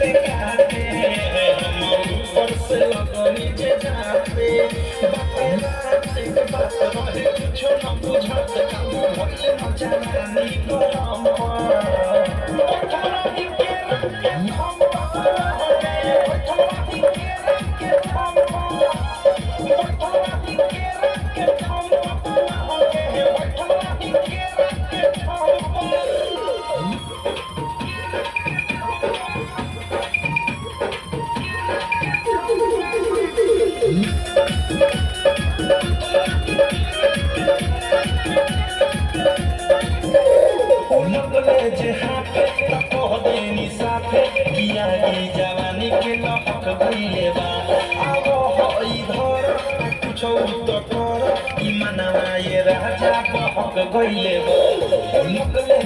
काटे हम ऊपर से लगनी जे जाते बात के बात रहे कुछो न बुझत काम भइले न जानी गरम ओठरा ही के रंग के हम हो गए ओठरा ही के रंग के हम ओठरा ही के रंग के हम हो गए ओठरा ही के रंग के हम लगले जे हाथे कह देनी साथे किया की जवानी के लहक गइले बा आवो हई धर कुछो तो कर ई मनवा ये राजा बहक गइले बा लगले